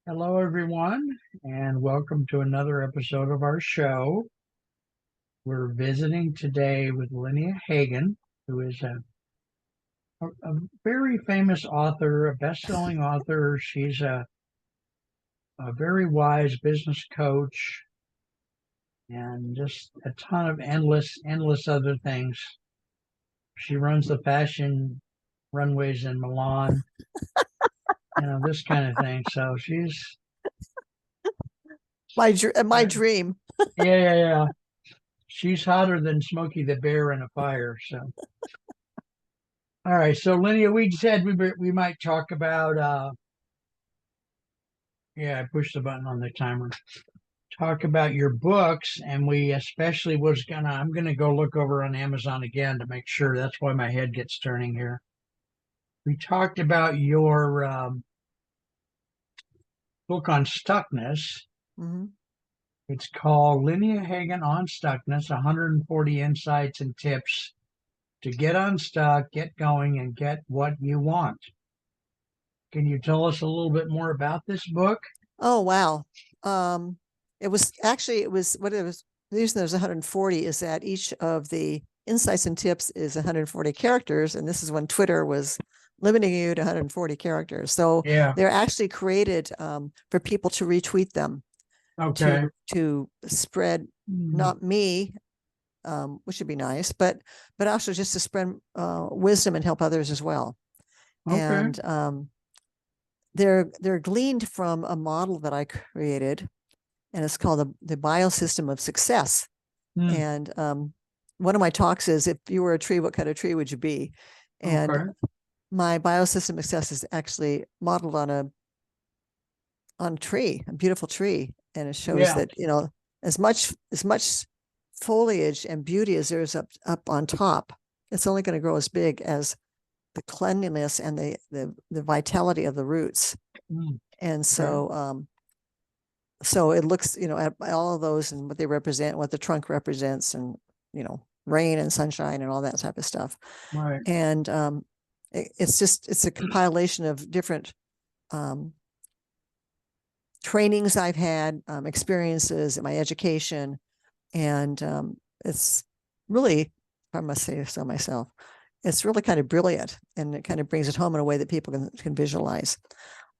Hello, everyone, and welcome to another episode of our show. We're visiting today with Lynnea Hagen, who is a very famous author, a best-selling author. She's a very wise business coach and just a ton of endless other things. She runs the fashion runways in Milan, this kind of thing. So she's, My uh, dream. yeah. She's hotter than Smokey the Bear in a fire. So. All right, so Linnea, we said we might talk about yeah, I pushed the button on the timer. Talk about your books, and we especially I'm gonna go look over on Amazon again to make sure. That's why my head gets turning here. We talked about your book on stuckness. Mhm. It's called Lynnea Hagen on Stuckness: 140 Insights and Tips to Get Unstuck, Get Going, and Get What You Want. Can you tell us a little bit more about this book? Oh wow. Um, it was what it was. The reason there's 140 is that each of the insights and tips is 140 characters, and this is when Twitter was limiting you to 140 characters. So Yeah. they're actually created for people to retweet them Okay. to spread Mm, not me, which would be nice, but also just to spread wisdom and help others as well. okay. And they're gleaned from a model that I created, and it's called the biosystem of success. Mm, And one of my talks is, if you were a tree, what kind of tree would you be? And okay. my biosystem of success is actually modeled on a tree, a beautiful tree, and it shows Yeah. that as much foliage and beauty as there is up on top, it's only going to grow as big as the cleanliness and the vitality of the roots. Mm, And okay. so it looks, at all of those and what they represent, what the trunk represents, and rain and sunshine and all that type of stuff. Right. And it's a compilation of different um, trainings I've had, experiences in my education, and it's really, if I must say so myself, it's really kind of brilliant, and it kind of brings it home in a way that people can visualize.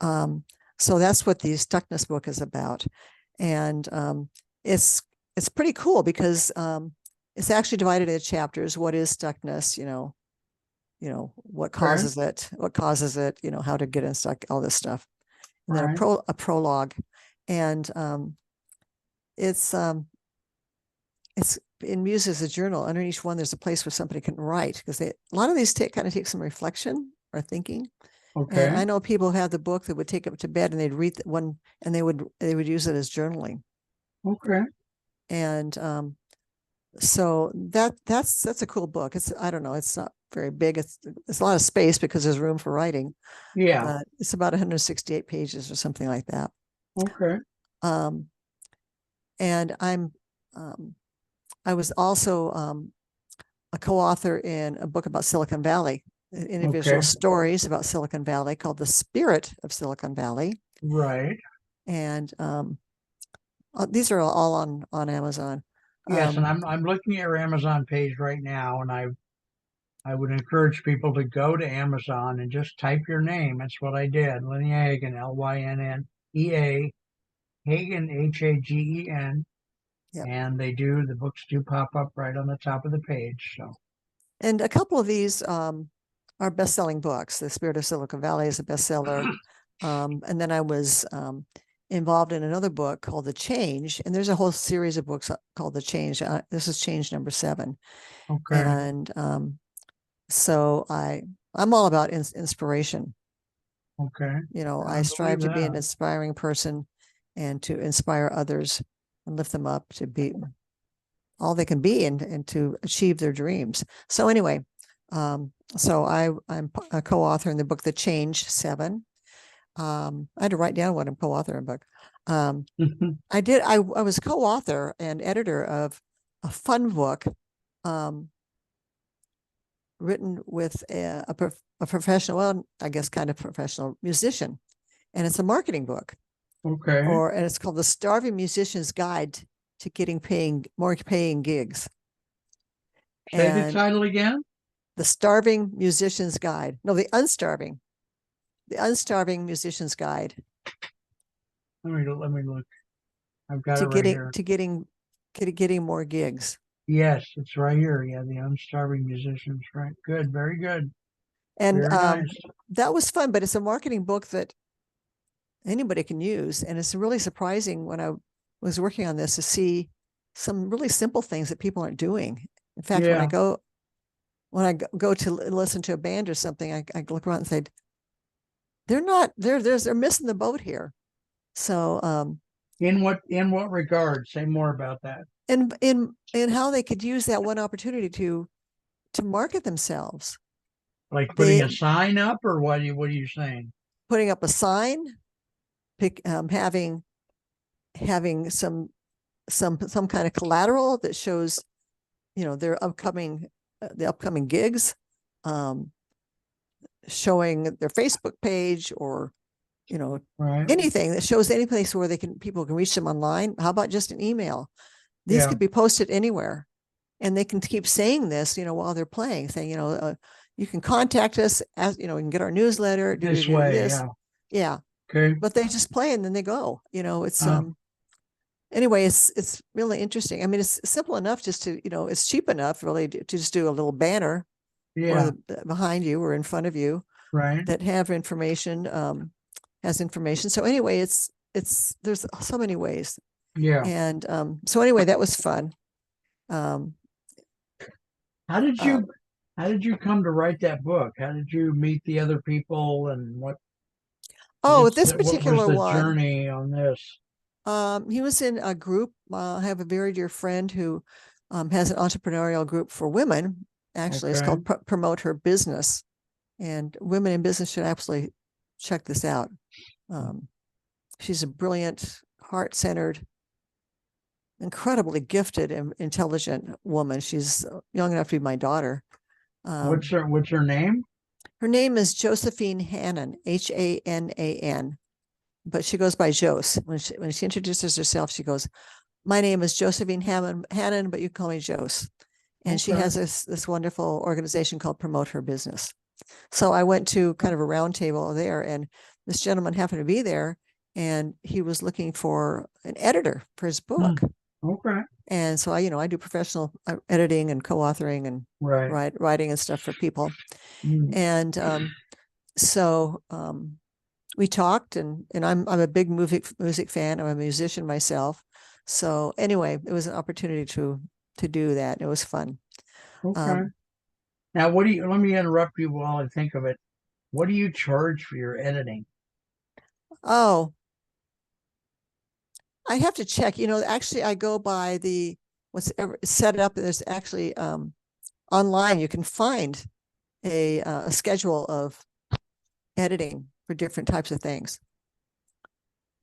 Um, so that's what the Stuckness book is about, and it's it's pretty cool because it's actually divided into chapters. What is stuckness? What Okay. causes it? What causes it? How to get unstuck? All this stuff, and then a Right. prologue, and it's it's in Muse as a journal. Under each one, there's a place where somebody can write, because a lot of these kind of take some reflection or thinking. And Okay. I know people who have the book that would take it to bed and they'd read one, and they would use it as journaling. Okay. And so that's a cool book. It's, I don't know, it's not very big. It's a lot of space because there's room for writing, Yeah. but it's about 168 pages or something like that. Okay. Um, and um, I was also a co-author in a book about Silicon Valley, individual Okay. stories about Silicon Valley, called The Spirit of Silicon Valley. Right. And these are all on Amazon. Yes, and Um, I'm looking at your Amazon page right now, and I would encourage people to go to Amazon and just type your name. That's what I did. Lynnea Hagen, Lynnea Hagen, Hagen, yeah. and the books do pop up right on the top of the page. So And a couple of these are best-selling books. The Spirit of Silicon Valley is a bestseller. And then I was involved in another book called The Change, and there's a whole series of books called The Change. This is Change number 7. okay. And so I'm all about inspiration. Okay. I I believe strive to be an that. inspiring person and to inspire others and lift them up to be all they can be, and to achieve their dreams. So anyway, so I'm a co-author in the book The Change 7. I had to write down what I'm co-author in book. I was co-author and editor of a fun book um, written with a professional, well, I guess kind of professional musician, and it's a marketing book. Okay. and it's called The Starving Musician's Guide to Getting More Paying Gigs. Say the And title again. The Starving Musician's Guide. No, The Unstarving Musician's Guide Let me look. I've got it to right getting here. getting more gigs. Yes, it's right here. Yeah, the unstarving musicians. Right. Good. Very good. And Very nice. that was fun, but it's a marketing book that anybody can use. And it's really surprising when I was working on this to see some really simple things that people aren't doing. In fact, Yeah. when I go to listen to a band or something, I look around and say, they're not, they're missing the boat here. So, In what regard? Say more about that. in how they could use that one opportunity to market themselves. Like putting They a sign up, or what are you saying? putting up a sign, having some kind of collateral that shows, their the upcoming gigs, um, showing their Facebook page, or Right. anything that shows any place where people can reach them online. How about just an email? These Yeah. could be posted anywhere, and they can keep saying this, while they're playing, saying, you can contact us, as you can get our newsletter, This way. this, Yeah. yeah. Okay. But they just play and then they go. It's Uh, anyway, it's really interesting. I mean, it's simple enough just to, it's cheap enough really to just do a little banner for yeah. behind you or in front of you Right. that has information. So anyway, there's so many ways. Yeah. And so anyway, that was fun. Um, How did uh, you how did you come to write that book? How did you meet the other people, and this what was particular the one, journey on this? he was in a group. I have a very dear friend who has an entrepreneurial group for women. Actually, it's Okay. called Promote Her Business, and women in business should absolutely check this out. Um, she's a brilliant, heart-centered, incredibly gifted and intelligent woman. She's young enough to be my daughter. What's her name? Her name is Josephine Hannon, Hanan, but she goes by Jose. When she introduces herself, she goes, "My name is Josephine Hannon, but you call me Jose." And she Okay. has this wonderful organization called Promote Her Business. So I went to kind of a roundtable there, and this gentleman happened to be there, and he was looking for an editor for his Hmm. book. Okay. And so I do professional editing and co-authoring and Right. writing and stuff for people. Hmm. And so we talked, and I'm a big music fan. I'm a musician myself. So anyway, it was an opportunity to do that. It was fun. Okay. Um, Now, let me interrupt you while I think of it. What do you charge for your editing? oh, I have to check. Actually, I go by what's ever set up. There's actually online. You can find a schedule of editing for different types of things.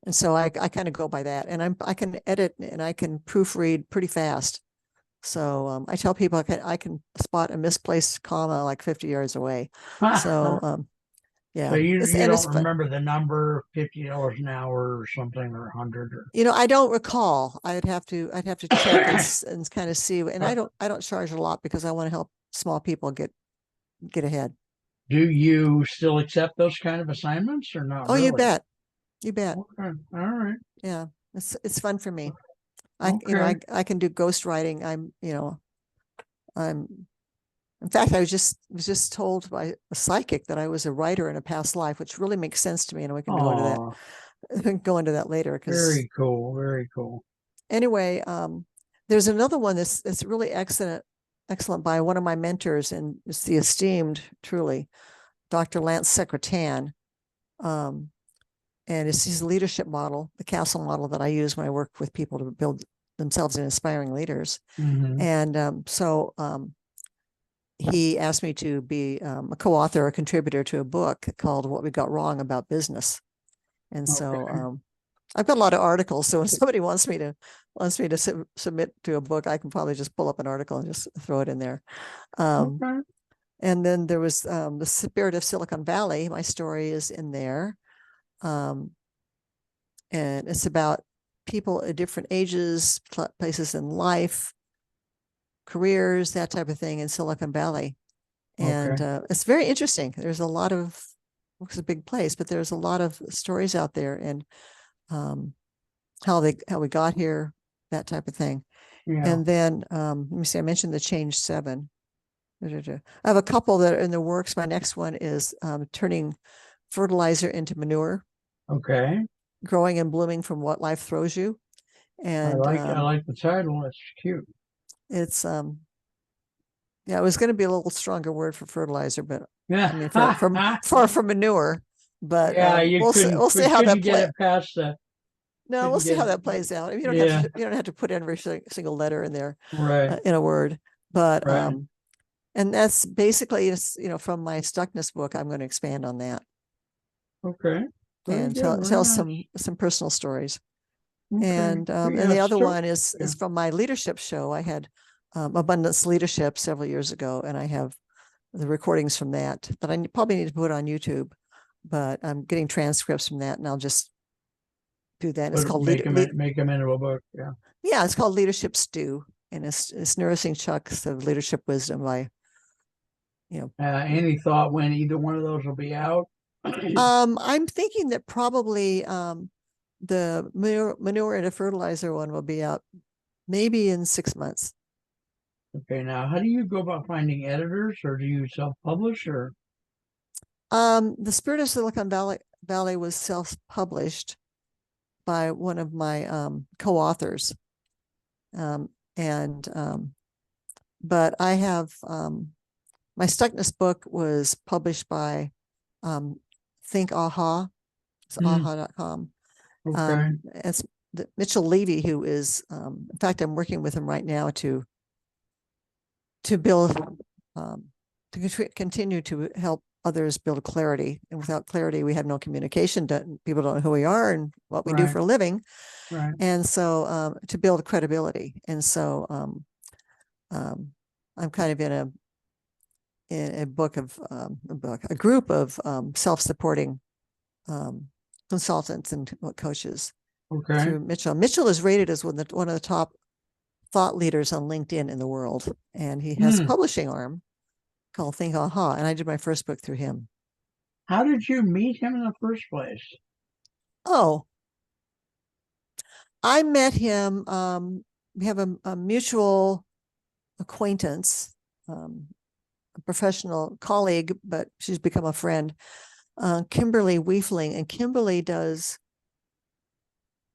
And so I kind of go by that, and I can edit and I can proofread pretty fast. So I tell people I can spot a misplaced comma like 50 yards away. So So yeah, you it's don't fun. remember the number, $50 an hour or something, or 100 or I don't recall. I'd have to check and kind of see. And I don't charge a lot because I want to help small people get ahead. do you still accept those kind of assignments or not Oh, you really? bet, you bet. Okay. All right. Yeah, it's fun for me. Okay. I can do ghost writing. I'm In fact, I was just told by a psychic that I was a writer in a past life, which really makes sense to me, and we can go into that Oh, go into that later. Because very cool. Very cool. anyway, there's another one that's really excellent by one of my mentors, and it's the esteemed, truly, Dr. Lance Secretan. Um, and it's his leadership model, the castle model that I use when I work with people to build themselves into inspiring leaders. Hmm. And he asked me to be a co-author or contributor to a book called "What We Got Wrong About Business." And so Okay. I've got a lot of articles. So when somebody wants me to submit to a book, I can probably just pull up an article and just throw it in there. Um, Okay. and then there was the Spirit of Silicon Valley. My story is in there. Um, and it's about people at different ages, places in life, careers, that type of thing in Silicon Valley. And Okay. it's very interesting. There's a lot of, it's a big place, but there's a lot of stories out there, and how we got here, that type of thing. Yeah. And then let me see, I mentioned the Change 7. I have a couple that are in the works. My next one is turning fertilizer into manure, Okay. growing and blooming from what life throws you. And I like the title. It's cute. it's yeah, it was going to be a little stronger word for fertilizer, but Yeah. I mean for manure. But Yeah, you couldn't, we'll see how couldn't that get play. it past the, No, we'll couldn't see get how it. that plays out. I mean, Yeah. you don't have to put every single letter in there Right. in a word, but Right. and that's basically, it's, from my Stuckness book. I'm going to expand on that Okay. Very and good. Very tell nice. some personal stories. Okay. And Yeah. the other Still. one Yeah. is from my leadership show. I had Abundance Leadership several years ago, and I have the recordings from that I probably need to put on YouTube. But I'm getting transcripts from that, and I'll just do that. It's But called make them into a book. Yeah. yeah, it's called Leadership Stew, and it's nourishing chunks of leadership wisdom by you know. Any thought when either one of those will be out? I'm thinking that probably the manure and a fertilizer one will be out maybe in 6 months. Okay. Now, how do you go about finding editors, or do you self-publish, or? The Spirit of Silicon Valley was self-published by one of my co-authors, and but I have my Stuckness book was published by Think Aha. It's Hmm. aha.com. Okay. It's Mitchell Levy, who is, in fact, I'm working with him right now to build, to continue to help others build clarity. And without clarity, we have no communication. People don't know who we are and what we do Right. for a living. Right. And so to build credibility. And so I'm kind of in a group of self-supporting consultants and coaches Okay. through Mitchell. Mitchell is rated as one of the top thought leaders on LinkedIn in the world, and he has a Hmm. publishing arm called Think Aha, and I did my first book through him. How did you meet him in the first place? Oh, I met him. We have a mutual acquaintance, a professional colleague, but she's become a friend, Kimberly Weefling, and Kimberly does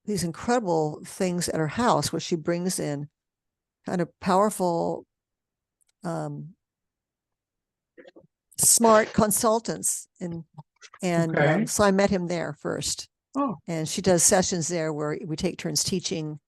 these incredible things at her house, where she brings in kind of powerful, smart consultants, and Okay. so I met him there first, Oh. and she does sessions there where we take turns teaching,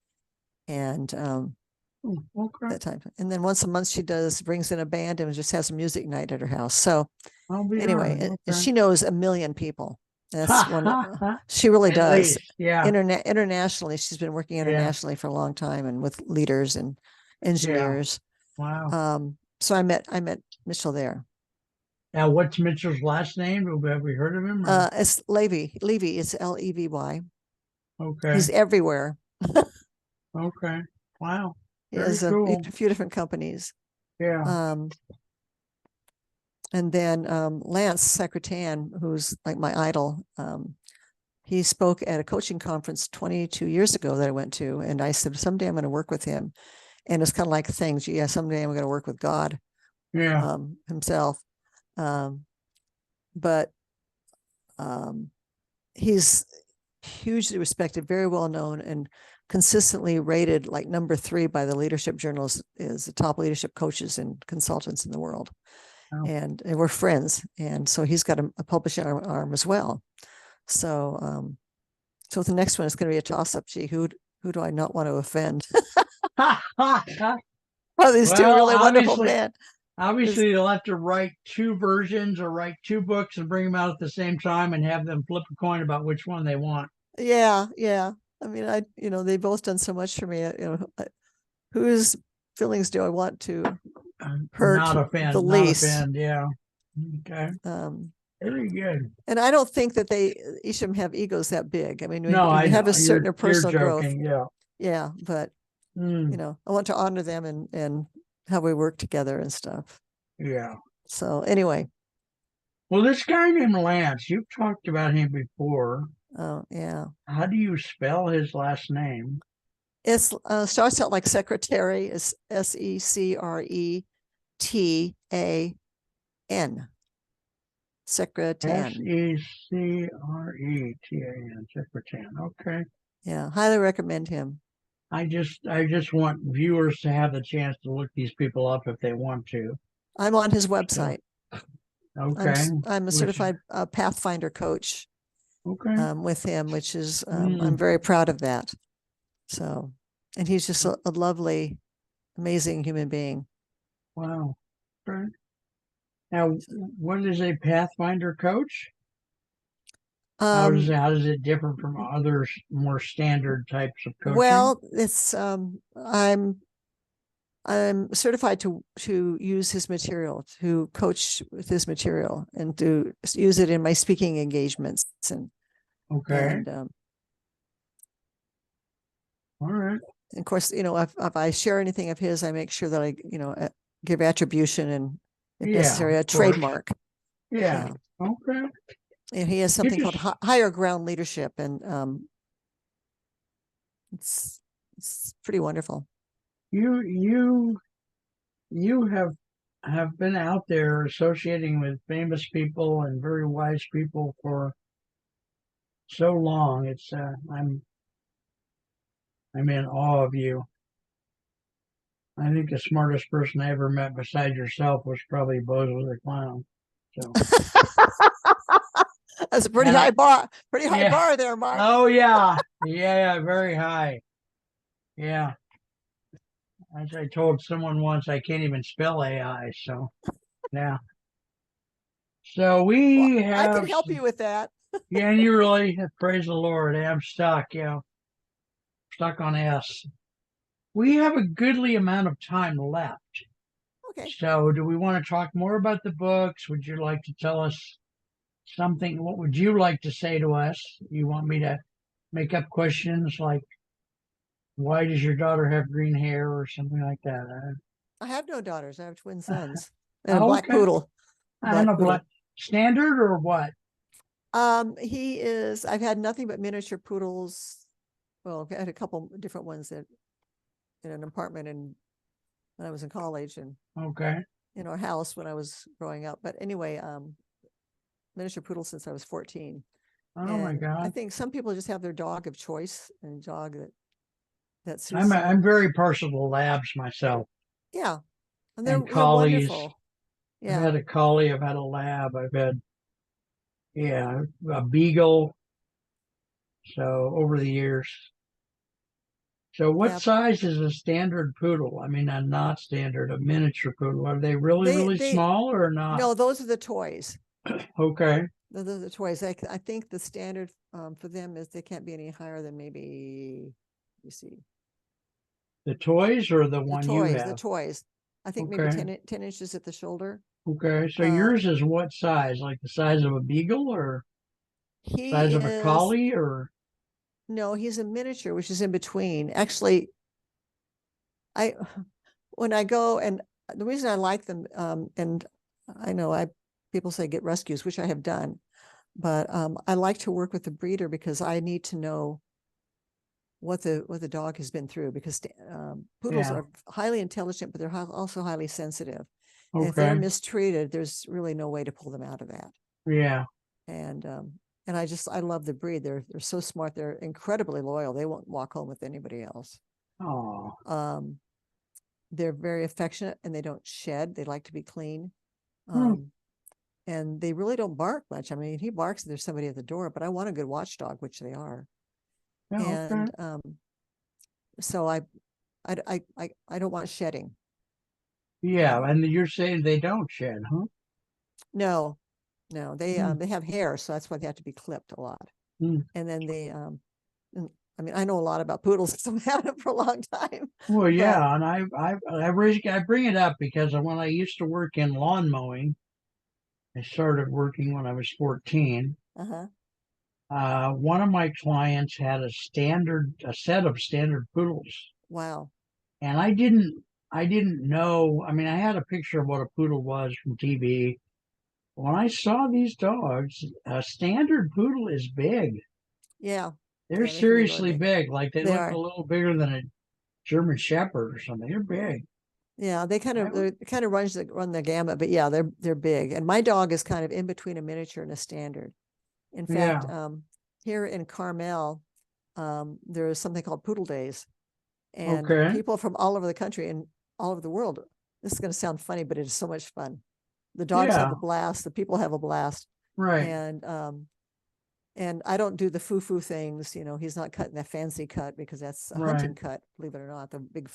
and Okay. that type. And then once a month she brings in a band and just has a music night at her house. So I'll be anyway, darned. and Okay. she knows a million people. That's Ha one. ha ha. She really At does. least. Yeah. Internationally, she's been working Yeah. internationally for a long time and with leaders and Yeah. engineers. Wow. So I met Mitchell there. Now, what's Mitchell's last name? Have we heard of him? Or? It's Levy. It's Levy. Okay. He's everywhere. Okay. Wow. He Very has a cool. few different companies. Yeah. And then Lance Secretan, who's like my idol, he spoke at a coaching conference 22 years ago that I went to. And I said, someday I'm going to work with him. And it's kind of like things. Yeah, someday I'm going to work with God Yeah. himself. But he's hugely respected, very well known, and consistently rated like number 3 by the leadership journals is the top leadership coaches and consultants in the world. Oh. And we're friends. And so he's got a publishing arm as well. So, so the next one is going to be a toss-up. Gee, who do I not want to offend? Oh, these two Well, really wonderful men. obviously, you'll have to write 2 versions or write 2 books and bring them out at the same time and have them flip a coin about which one they want. Yeah. I mean, they've both done so much for me. Whose feelings do I want to hurt Not the offend. Not least? offend. Yeah. Okay. Very good. And I don't think that each of them have egos that big. I mean, No, when I you have know a certain you're personal growth, joking. Yeah. yeah, but Mm, I want to honor them and how we work together and stuff. yeah. So anyway, Well, this guy named Lance, you've talked about him before. oh yeah, How do you spell his last name? it's starts out like secretary is Secretan, Secretan. Secretan, Secretan. Okay. Yeah, highly recommend him. I just want viewers to have the chance to look these people up if they want to. I'm on his So, website. okay. I'm a Which, certified Pathfinder coach okay. with him, which is I'm Mm, very proud of that. So, and he's just a lovely, amazing human being. wow. Okay. Now, what is a Pathfinder coach? Um, How does it differ from other more standard types of coaching? well, it's I'm certified to use his material, to coach with his material, and to use it in my speaking engagements. Okay. And All right. of course, if I share anything of his, I make sure that I give attribution and, if Yeah, necessary, of a course. trademark. Yeah. Yeah, Okay. and he has You something called just higher ground leadership, and it's it's pretty wonderful. you you you have been out there associating with famous people and very wise people for so long. It's I'm in awe of you. I think the smartest person I ever met besides yourself was probably Bozo the Clown. So, That's a and I, pretty high yeah, bar there, Mark. oh yeah, yeah, very high. Yeah, as I told someone once, I can't even spell AI. So, yeah. So Well, we I can have, help you with that. yeah, and you really praise the Lord. I'm stuck, stuck on S. We have a goodly amount of time left. Okay. So, do we want to talk more about the books? Would you like to tell us something? What would you like to say to us? You want me to make up questions like, why does your daughter have green hair or something like that? I have no daughters. I have twin Uh, sons and a oh, black okay. poodle. A I don't black know, poodle. standard or what? He is. I've had nothing but miniature poodles. Well, I had a couple different ones that in an apartment and when I was in college, and Okay. in our house when I was growing up. But anyway, miniature poodle since I was 14. Oh my And I God. think some people just have their dog of choice and dog that suits I'm them. very partial to labs myself Yeah, and and they're collies. wonderful. I've Yeah, had a collie, I've had a lab, I've had, yeah, a beagle. So over the years. So what yeah. size is a standard poodle? I mean, a not standard, a miniature poodle. Are they really, really They small or not? No, those are the toys. Okay. Those are the toys. I think the standard for them is they can't be any higher than maybe. You see, The toys or the one you the have? toys. I think maybe Okay. 10 inches at the shoulder. Okay. So Uh, yours is what size? Like the size of a beagle or he size of a is collie or no, he's a miniature, which is in between. Actually, I when I go, and the reason I like them, and I know I people say get rescues, which I have done, but I like to work with the breeder because I need to know what the dog has been through, because poodles yeah. are highly intelligent, but they're also highly sensitive. And if they're Okay. mistreated, there's really no way to pull them out of that. Yeah. And I love the breed. They're so smart. They're incredibly loyal. They won't walk home with anybody else. Oh. Um, they're very affectionate and they don't shed. They like to be clean. Hmm. And they really don't bark much. I mean, he barks if there's somebody at the door, but I want a good watchdog, which they are. Yeah, okay. And so I don't want shedding. Yeah, Um, and you're saying they don't shed, huh? no, no, Hmm. they have hair, so that's why they have to be clipped a lot. Hmm. And then I mean, I know a lot about poodles because I've had them for a long time, Well, but yeah, and I bring it up because when I used to work in lawn mowing, I started working when I was 14. Uh-huh. One of my clients had a set of standard poodles, Wow. and I didn't know. I mean, I had a picture of what a poodle was from TV. When I saw these dogs, a standard poodle is big. Yeah. They're Yeah, they can be really seriously big. big. Like they They look a are. little bigger than a German Shepherd or something. They're big. Yeah, I, they kind of run the gamut, but yeah, they're big. And my dog is kind of in between a miniature and a standard. In fact, yeah. here in Carmel, there is something called Poodle Days, and Okay. people from all over the country and all over the world. This is going to sound funny, but it is so much fun. The dogs have Yeah. a blast. The people have a blast, Right. and I don't do the foo-foo things. You know, he's not cutting that fancy cut because that's a Right. hunting cut, believe it or not. The big,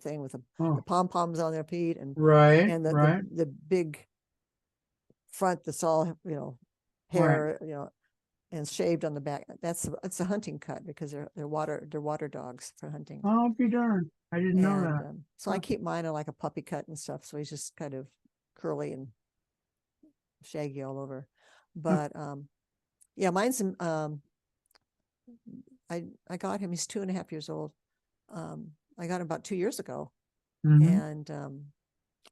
thing with the Oh. pom-poms on their feet and Right. and Right. the big front that's all Right. hair, and shaved on the back. It's a hunting cut because they're water dogs for hunting. I'll be darned. I didn't know And that. so I keep mine in like a puppy cut and stuff. So he's just kind of curly and shaggy all over. But yeah, mine's I got him. He's 2.5 years old. I got him about 2 years ago, Mm-hmm. and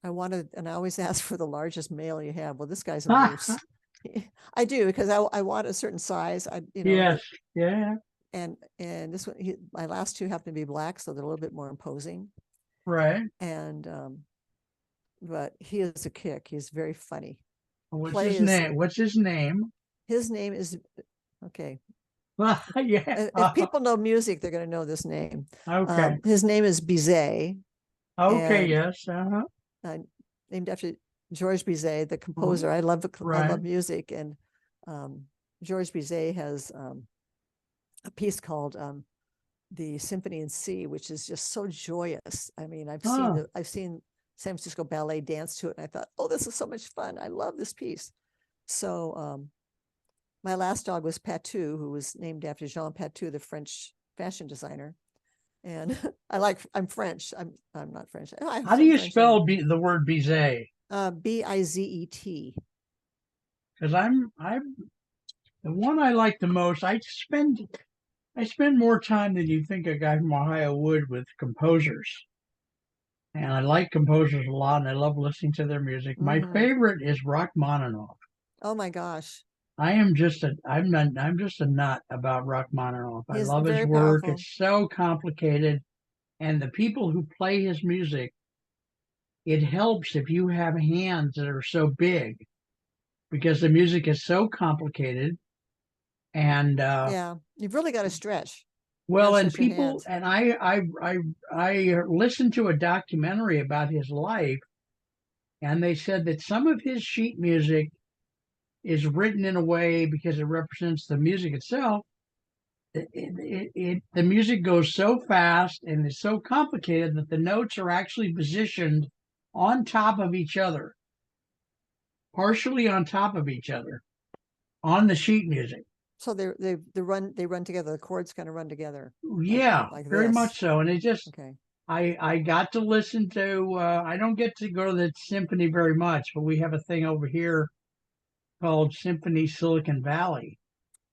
I always ask for the largest male you have. Well, this guy's a moose. I do because I want a certain size. Yes. Yeah. and this one, my last two happen to be black, so they're a little bit more imposing. Right. And but he is a kick. He's very funny. What's Play his is name? What's his name? his name is okay. Yeah. If people know music, they're going to know this name. Okay. His name is Bizet, Okay. and Yes. Uh-huh. named after Georges Bizet, the Uh-huh. composer. I Right. love music, and Georges Bizet has a piece called the Symphony in C, which is just so joyous. I mean, I've seen San Francisco Ballet dance to it, and I thought, oh, this is so much fun. I love this piece. So my last dog was Patou, who was named after Jean Patou, the French fashion designer. And I'm French. I'm not French. I have How do some you French in spell me. the word Bizet? Bizet. Because I'm the one I like the most. I spend more time than you think a guy from Ohio would with composers. And I like composers a lot, and I love listening to their music. My Mm-hmm. favorite is Rachmaninoff. Oh my gosh, I'm just a nut about Rachmaninoff. I he's love his very work. powerful. It's so complicated, and the people who play his music, it helps if you have hands that are so big because the music is so complicated. And Yeah, you've really got to stretch. You got to well, and stretch your people hands. and I listened to a documentary about his life, and they said that some of his sheet music is written in a way because it represents the music itself. The music goes so fast and is so complicated that the notes are actually positioned on top of each other, partially on top of each other on the sheet music. So they run together. The chords kind of run together, Yeah, like very this. much so. And it just Okay. I got to listen to I don't get to go to the symphony very much, but we have a thing over here called Symphony Silicon Valley.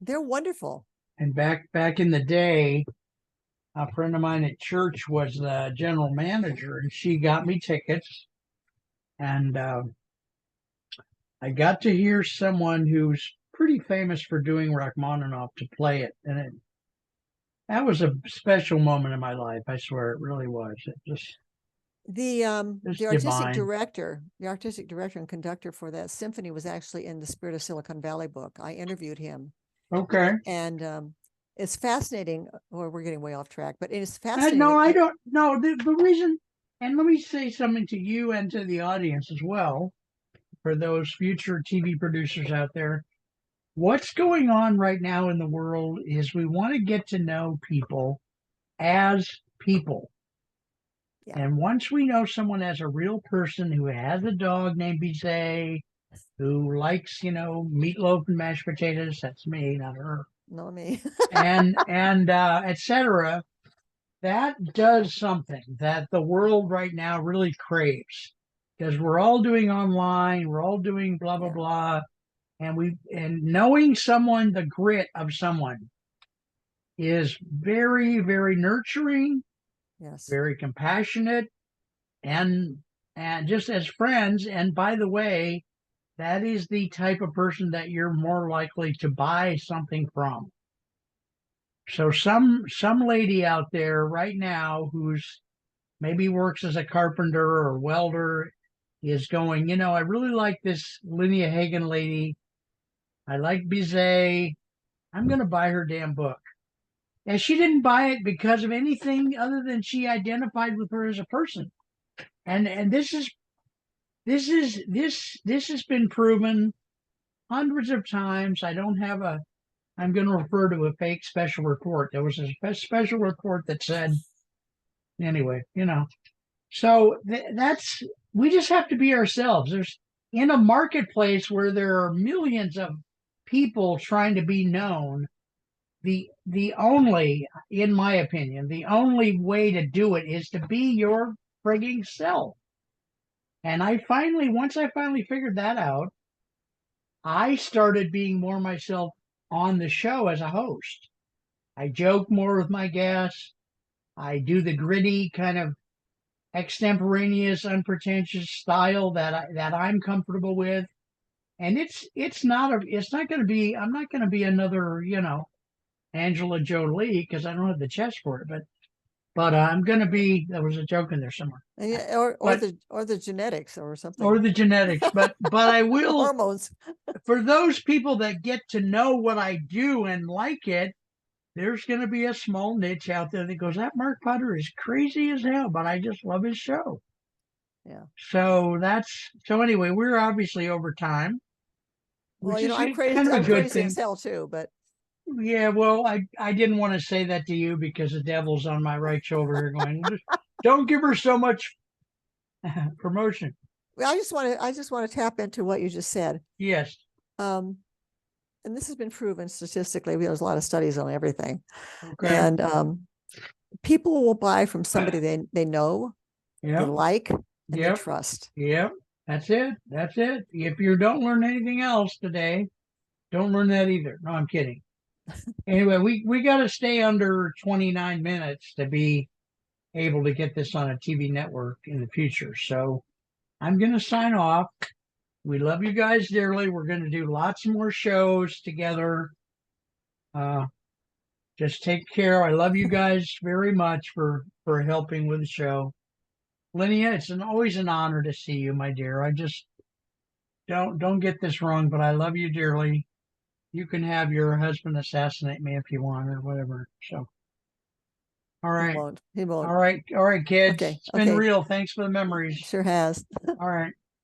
They're wonderful. And back in the day, a friend of mine at church was the general manager, and she got me tickets, and I got to hear someone who's pretty famous for doing Rachmaninoff to play it, and that was a special moment in my life. I swear it really was. It just The divine. the artistic director and conductor for that symphony was actually in the Spirit of Silicon Valley book. I interviewed him, Okay. and it's fascinating. Or we're getting way off track, but it's No, fascinating. I don't. No, the reason, and let me say something to you and to the audience as well, for those future TV producers out there. What's going on right now in the world is we want to get to know people as people. Yeah. And once we know someone as a real person who has a dog named Bizet, who likes, meatloaf and mashed potatoes, that's me, not her, Know me. and etc. That does something that the world right now really craves. because we're all doing online, we're all doing blah blah Yeah. blah, and knowing someone, the grit of someone is very, very nurturing, Yes. very compassionate, and just as friends. And by the way, that is the type of person that you're more likely to buy something from. So some lady out there right now who's maybe works as a carpenter or welder is going, I really like this Lynnea Hagen lady. I like Bizet. I'm going to buy her damn book. And she didn't buy it because of anything other than she identified with her as a person. And this has been proven hundreds of times. I don't have a I'm going to refer to a fake special report. There was a special report that said anyway, So that's we just have to be ourselves. There's in a marketplace where there are millions of people trying to be known, the only, in my opinion, the only way to do it is to be your frigging self. And once I finally figured that out, I started being more myself on the show as a host. I joke more with my guests. I do the gritty kind of extemporaneous, unpretentious style that I'm comfortable with. And it's not going to be I'm not going to be another Angela Jolie because I don't have the chest for it, but I'm going to be. There was a joke in there somewhere, Yeah, but or the genetics or or something. the genetics, but I The will hormones. for those people that get to know what I do and like it. There's going to be a small niche out there that goes, that Mark Potter is crazy as hell, but I just love his show. Yeah. So anyway, we're obviously over time, Well, which is I'm crazy. kind of a I'm good crazy as thing. hell too, but Yeah, well, I didn't want to say that to you because the devil's on my right shoulder here going, don't give her so much promotion. I just want to tap into what you just said. Yes. Um, and this has been proven statistically. There's a lot of studies on everything. Okay. And people will buy from somebody they know, they Yep. like, and they Yep. trust. Yep. That's it. That's it. If you don't learn anything else today, don't learn that either. No, I'm kidding. Anyway, we got to stay under 29 minutes to be able to get this on a TV network in the future. So I'm going to sign off. We love you guys dearly. We're going to do lots more shows together. Uh, just take care. I love you guys very much for helping with the show. Lynnea, it's always an honor to see you, my dear. I just don't get this wrong, but I love you dearly. You can have your husband assassinate me if you want or whatever. So, all He right. won't. He won't. All right. All right, kids. Okay. It's been Okay. real. Thanks for the memories. Sure has. All right.